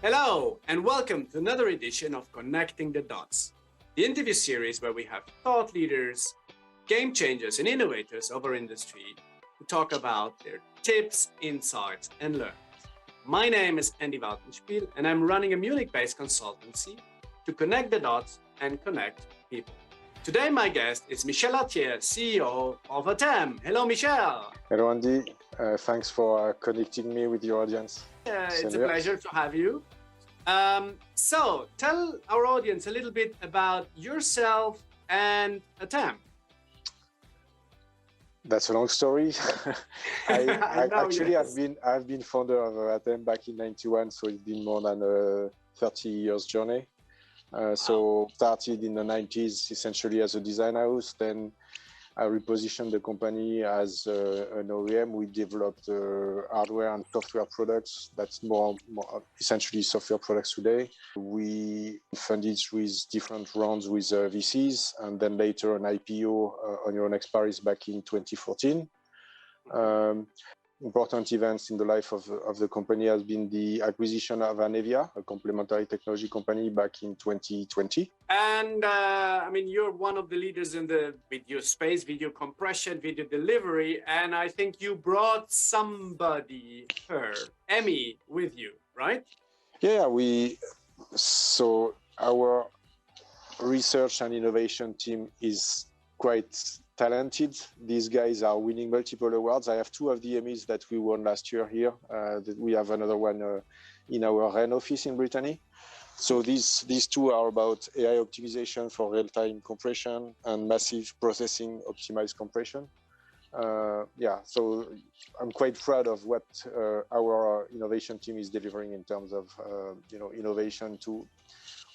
Hello, and welcome to another edition of Connecting the Dots, the interview series where we have thought leaders, game changers, and innovators of our industry to talk about their tips, insights, and learnings. My name is Andy Waltenspiel, and I'm running a Munich-based consultancy to connect the dots and connect people. Today, my guest is Michel Artières, CEO of Ateme. Hello, Michel. Hello, Andy. Thanks for connecting me with your audience. It's a pleasure to have you. So, tell our audience a little bit about yourself and Ateme. That's a long story. Yes. I've been founder of Ateme back in '91, so it's been more than a 30 years journey. So started in the '90s essentially as a design house. Then I repositioned the company as an OEM. We developed hardware and software products. That's more essentially software products today. We funded with different rounds with VCs, and then later an IPO on Euronext Paris back in 2014. Important events in the life of the company has been the acquisition of Anevia, a complementary technology company, back in 2020. And I mean, you're one of the leaders in the video space, video compression, video delivery, and I think you brought somebody, Emmy, with you, right? Yeah, so our research and innovation team is quite talented. These guys are winning multiple awards. I have two of the Emmys that we won last year here. We have another one in our Rennes office in Brittany. So these two are about AI optimization for real-time compression and massive processing optimized compression. So I'm quite proud of what our innovation team is delivering in terms of innovation to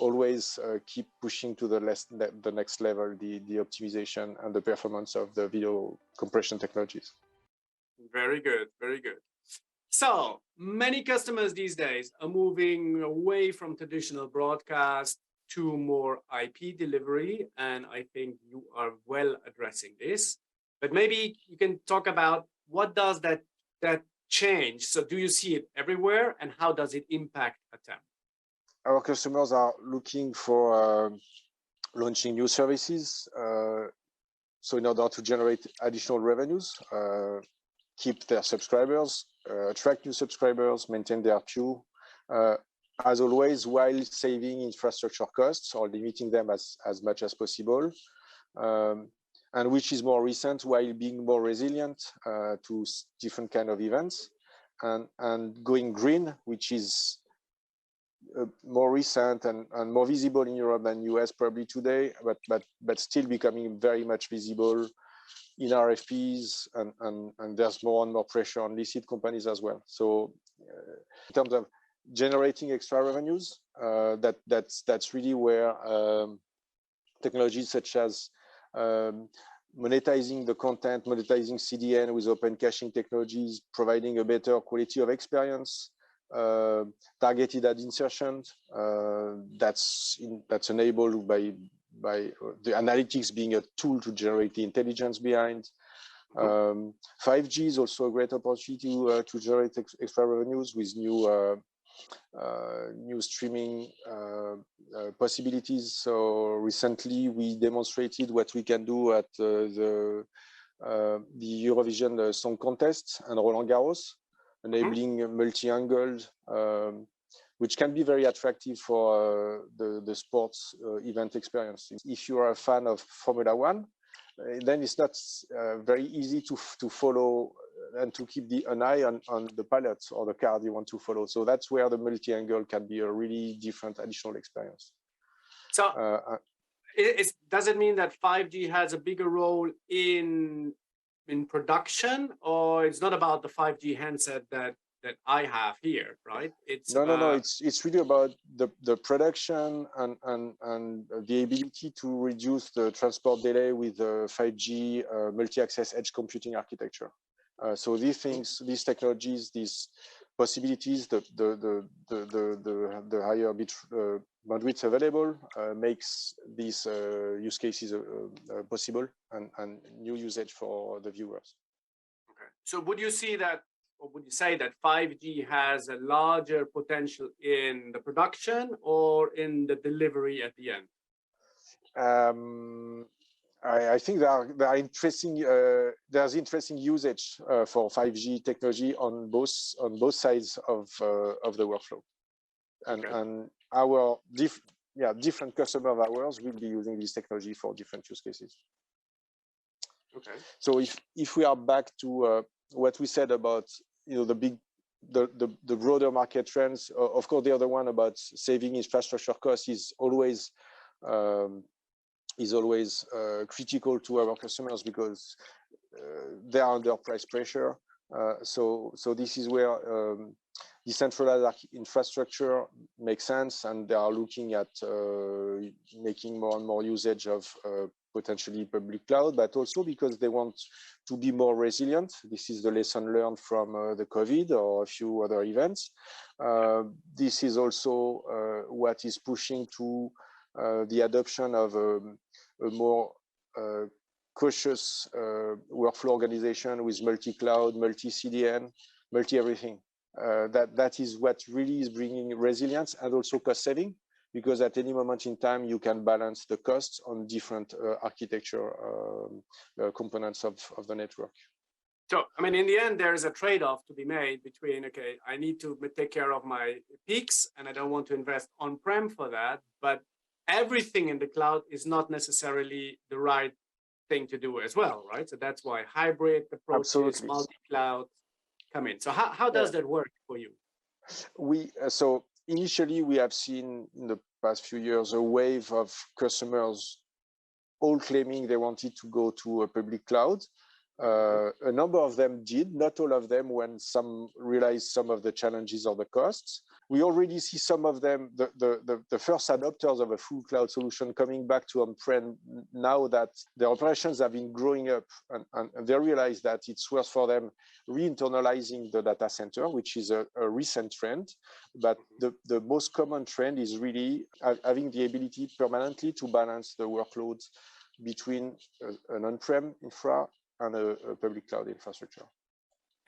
always keep pushing to the next level, the optimization and the performance of the video compression technologies. Very good, very good. So many customers these days are moving away from traditional broadcast to more IP delivery, and I think you are well addressing this. But maybe you can talk about what does that change? So do you see it everywhere, and how does it impact Ateme? Our customers are looking for launching new services. So in order to generate additional revenues, keep their subscribers, attract new subscribers, maintain their queue, as always, while saving infrastructure costs or limiting them as much as possible. And which is more recent, while being more resilient to different kind of events, and going green, which is more recent and more visible in Europe than US probably today, but still becoming very much visible in RFPs, and there's more and more pressure on listed companies as well. So in terms of generating extra revenues, that's really where technologies such as monetizing the content, monetizing CDN with open caching technologies, providing a better quality of experience, targeted ad insertion, that's enabled by the analytics being a tool to generate the intelligence behind. 5G is also a great opportunity to generate extra revenues with new streaming possibilities. So recently we demonstrated what we can do at the Eurovision Song Contest and Roland Garros, enabling multi-angled, which can be very attractive for the sports event experience. If you are a fan of Formula One, then it's not very easy to follow and to keep an eye on the pilot or the car you want to follow. So that's where the multi-angle can be a really different additional experience. So does it mean that 5G has a bigger role in production, or it's not about the 5G handset that I have here, right? No. It's really about the production and the ability to reduce the transport delay with the 5G multi-access edge computing architecture. So these things, these technologies, these possibilities, the higher bit bandwidth available makes these use cases possible and new usage for the viewers. Okay. So would you see that or would you say that 5G has a larger potential in the production or in the delivery at the end? I think there are interesting there's interesting usage for 5G technology on both sides of the workflow, and our different customer of ours will be using this technology for different use cases. Okay. So if we are back to what we said about the broader market trends, of course the other one about saving infrastructure costs is always critical to our customers because they are under price pressure. So this is where decentralized infrastructure makes sense, and they are looking at making more and more usage of potentially public cloud, but also because they want to be more resilient. This is the lesson learned from the COVID or a few other events. This is also what is pushing to the adoption of a more cautious workflow organization with multi-cloud, multi-CDN, multi-everything. That is what really is bringing resilience and also cost saving, because at any moment in time, you can balance the costs on different architecture components of the network. So, I mean, in the end, there is a trade-off to be made between, okay, I need to take care of my peaks and I don't want to invest on-prem for that, but everything in the cloud is not necessarily the right thing to do as well, right? So that's why hybrid approaches, multi-cloud come in. So how does that work for you? So initially we have seen in the past few years a wave of customers all claiming they wanted to go to a public cloud. A number of them did, not all of them, when some realized some of the challenges or the costs. We already see some of them, the first adopters of a full cloud solution coming back to on-prem now that their operations have been growing up, and they realize that it's worth for them re-internalizing the data center, which is a recent trend. But the most common trend is really having the ability permanently to balance the workloads between an on-prem infra and a public cloud infrastructure.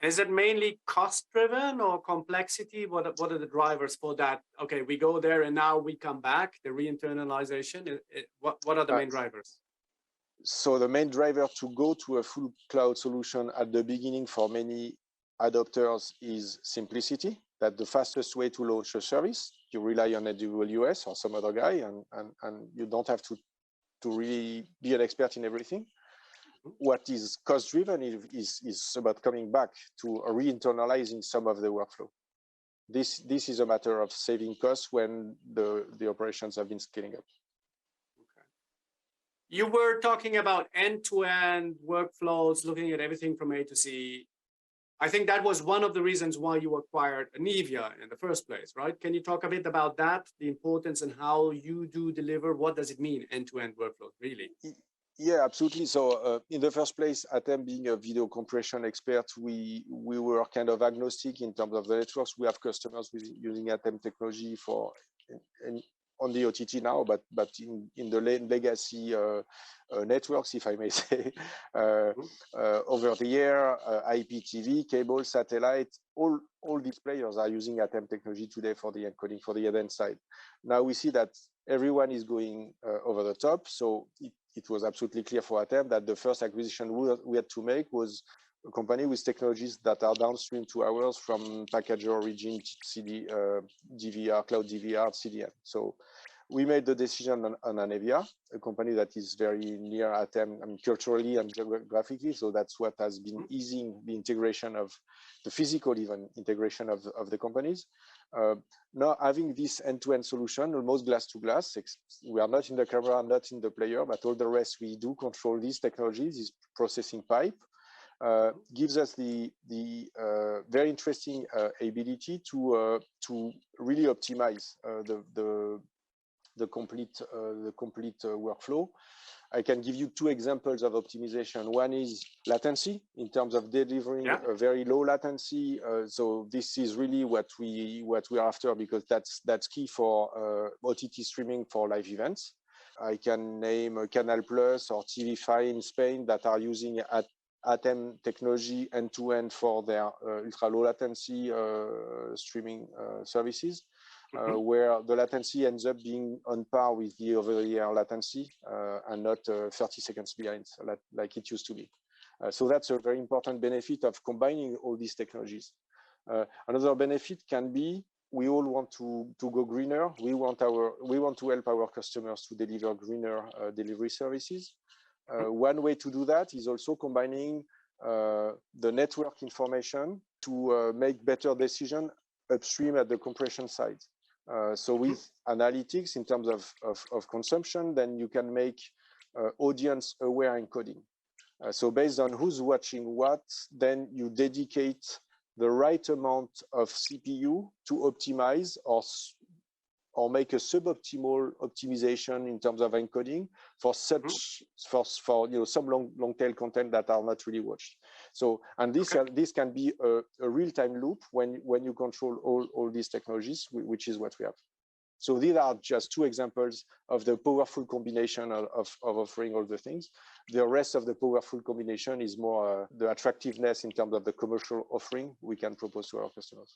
Is it mainly cost-driven or complexity? What are the drivers for that? Okay, we go there and now we come back, the re-internalization. What are the main drivers? So the main driver to go to a full cloud solution at the beginning for many adopters is simplicity. That the fastest way to launch a service, you rely on AWS or some other guy, and you don't have to really be an expert in everything. What is cost-driven is about coming back to re-internalizing some of the workflow. This is a matter of saving costs when the operations have been scaling up. Okay. You were talking about end-to-end workflows, looking at everything from A to Z. I think that was one of the reasons why you acquired Anivia in the first place, right? Can you talk a bit about that, the importance and how you do deliver? What does it mean, end-to-end workflows, really? Yeah, absolutely. So in the first place, Ateme being a video compression expert, we were kind of agnostic in terms of the networks. We have customers using Ateme technology on the OTT now, but in the legacy networks, if I may say, over the air, IPTV, cable, satellite, all these players are using Ateme technology today for the encoding, for the event side. Now we see that everyone is going over the top. So it was absolutely clear for Ateme that the first acquisition we had to make was a company with technologies that are downstream to ours, from packager origin, CD, DVR, cloud DVR, CDN. So we made the decision on Anivia, a company that is very near Ateme, I mean, culturally and geographically. So that's what has been easing the integration of the physical, even integration of the companies. Now having this end-to-end solution, almost glass to glass, we are not in the camera, not in the player, but all the rest we do control these technologies, this processing pipe, gives us the very interesting ability to really optimize the complete workflow. I can give you two examples of optimization. One is latency, in terms of delivering a very low latency. So this is really what we are after, because that's key for OTT streaming for live events. I can name Canal Plus or TV5 in Spain that are using Ateme technology end-to-end for their ultra low latency latency latency latency latency services, where the latency ends up being on par with the over-the-air latency and not 30 seconds behind like it used to be. So that's a very important benefit of combining all these technologies. Another benefit can be we all want to go greener. We want to help our customers to deliver greener delivery services. One way to do that is also combining the network information to make better decisions upstream at the compression side. So with analytics in terms of consumption, then you can make audience-aware encoding. So based on who's watching what, then you dedicate the right amount of CPU to optimize or make a suboptimal optimization in terms of encoding for such for some long tail content that are not really watched. So and this can be a real-time loop when you control all these technologies, which is what we have. So these are just two examples of the powerful combination of offering all the things. The rest of the powerful combination is more the attractiveness in terms of the commercial offering we can propose to our customers.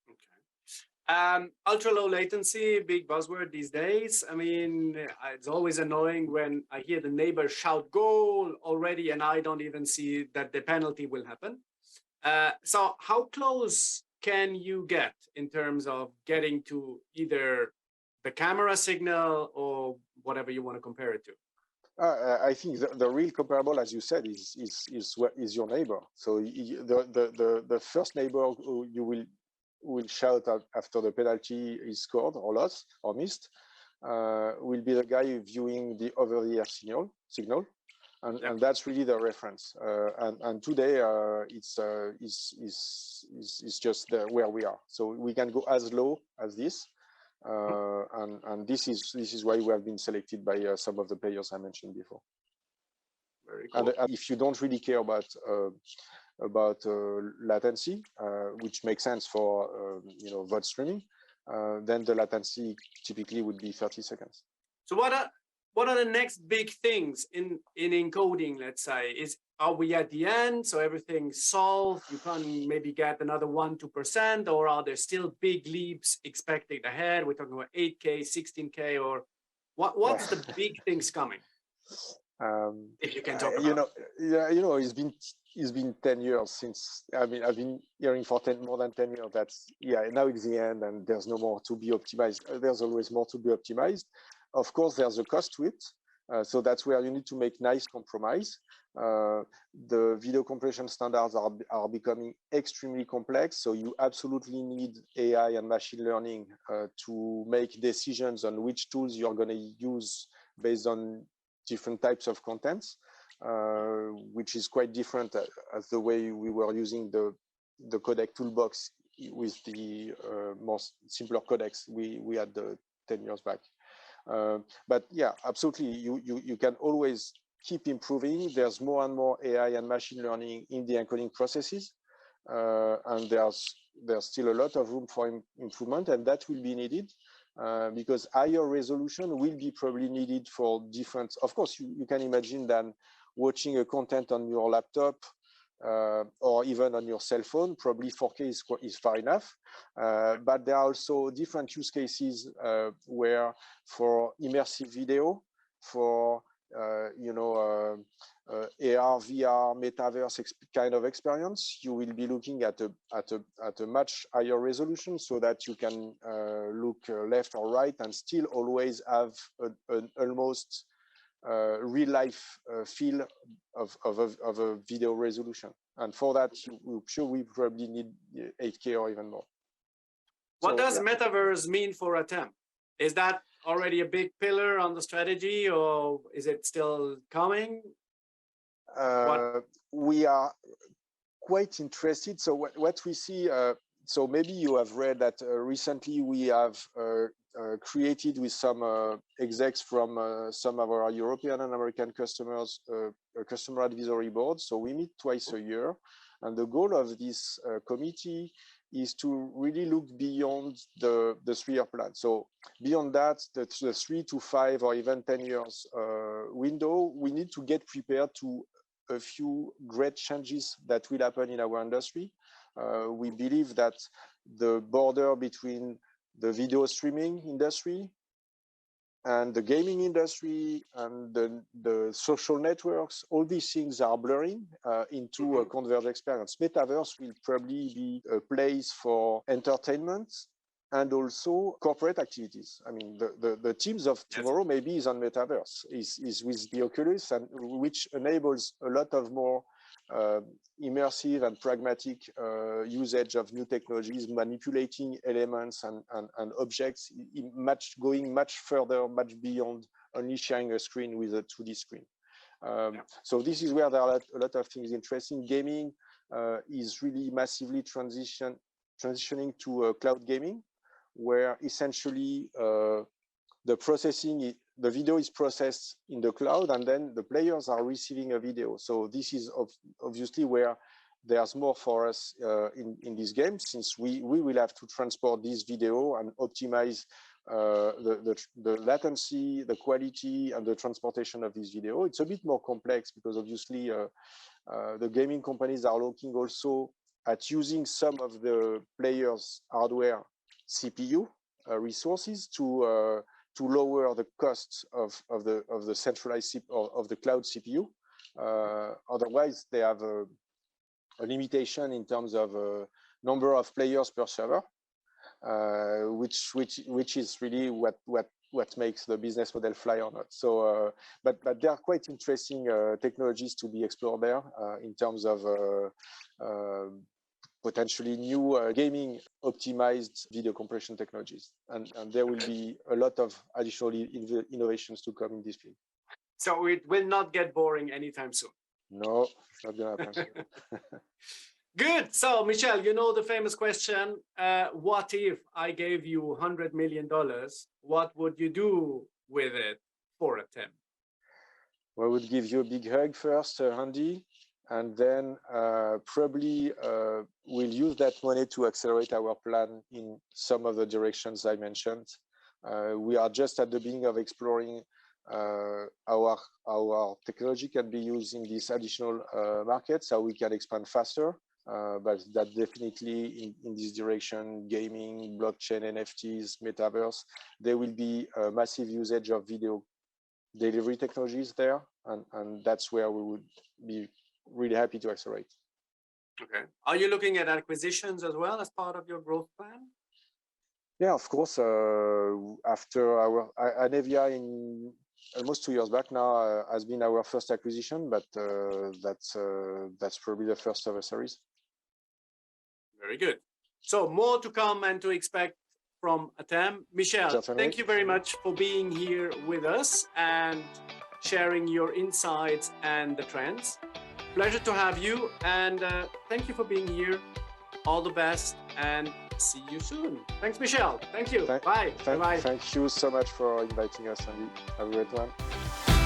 Okay. Ultra low latency, big buzzword these days. I mean, it's always annoying when I hear the neighbor shout goal already and I don't even see that the penalty will happen. So how close can you get in terms of getting to either the camera signal or whatever you want to compare it to? I think the real comparable, as you said, is your neighbor. So the first neighbor who you will shout out after the penalty is scored or lost or missed will be the guy viewing the over-the-air signal, and that's really the reference. And today it's just where we are. So we can go as low as this. And this is why we have been selected by some of the players I mentioned before. Very cool. And if you don't really care about latency, which makes sense for VOD streaming, then the latency typically would be 30 seconds. So what are the next big things in encoding? Let's say, are we at the end? So everything's solved. You can maybe get another 1-2%, or are there still big leaps expected ahead? We're talking about 8K, 16K, or what's the big things coming? If you can talk about. It's been 10 years since. I mean, I've been hearing for more than 10 years. Now it's the end, and there's no more to be optimized. There's always more to be optimized. Of course, there's a cost to it. So that's where you need to make nice compromise. The video compression standards are becoming extremely complex. So you absolutely need AI and machine learning to make decisions on which tools you're going to use based on different types of contents, which is quite different as the way we were using the codec toolbox with the most simpler codecs we had 10 years back. But yeah, absolutely, you can always keep improving. There's more and more AI and machine learning in the encoding processes, and there's still a lot of room for improvement, and that will be needed because higher resolution will be probably needed for different. Of course, you can imagine that watching a content on your laptop or even on your cell phone, probably 4K is far enough. But there are also different use cases where for immersive video, for AR, VR, Metaverse kind of experience, you will be looking at a much higher resolution so that you can look left or right and still always have an almost real life feel of a video resolution. And for that, we probably need 8K or even more. What does Metaverse mean for Ateme? Is that already a big pillar on the strategy, or is it still coming? We are quite interested. So what we see, so maybe you have read that recently we have created with some execs from some of our European and American customers a customer advisory board. So we meet twice a year, and the goal of this committee is to really look beyond the 3-year plan. So beyond that, the 3 to 5 or even 10 years window, we need to get prepared to a few great changes that will happen in our industry. We believe that the border between the video streaming industry and the gaming industry and the social networks, all these things are blurring into a converged experience. Metaverse will probably be a place for entertainment and also corporate activities. I mean, the teams of tomorrow maybe is on Metaverse, is with the Oculus, and which enables a lot of more immersive and pragmatic usage of new technologies, manipulating elements and objects, going much further, much beyond only sharing a screen with a 2D screen. So this is where there are a lot of things interesting. Gaming is really massively transitioning to cloud gaming, where essentially the video is processed in the cloud, and then the players are receiving a video. So this is obviously where there's more for us in this game, since we will have to transport this video and optimize the latency, the quality, and the transportation of this video. It's a bit more complex because obviously the gaming companies are looking also at using some of the players' hardware CPU resources to lower the costs of the centralized of the cloud CPU. Otherwise, they have a limitation in terms of number of players per server, which is really what makes the business model fly or not. So, but there are quite interesting technologies to be explored there in terms of potentially new gaming optimized video compression technologies. And there will be a lot of additional innovations to come in this field. So it will not get boring anytime soon. No, it's not going to happen soon. Good. So, Michel, you know the famous question, what if I gave you $100 million? What would you do with it for Ateme? Well, I would give you a big hug first, Andy. And then probably we'll use that money to accelerate our plan in some of the directions I mentioned. We are just at the beginning of exploring our technology can be used in these additional markets, so we can expand faster. But that definitely in this direction, gaming, blockchain, NFTs, Metaverse, there will be a massive usage of video delivery technologies there. And that's where we would be really happy to accelerate. Okay. Are you looking at acquisitions as well as part of your growth plan? Yeah, of course. After our Anevia in almost 2 years back now has been our first acquisition, but that's probably the first of a series. Very good. So more to come and to expect from Ateme. Michel, Certainly. Thank you very much for being here with us and sharing your insights and the trends. Pleasure to have you, and thank you for being here. All the best, and see you soon. Thanks, Michel. Thank you. Bye. Bye. Thank you so much for inviting us, Andy. Have a great one.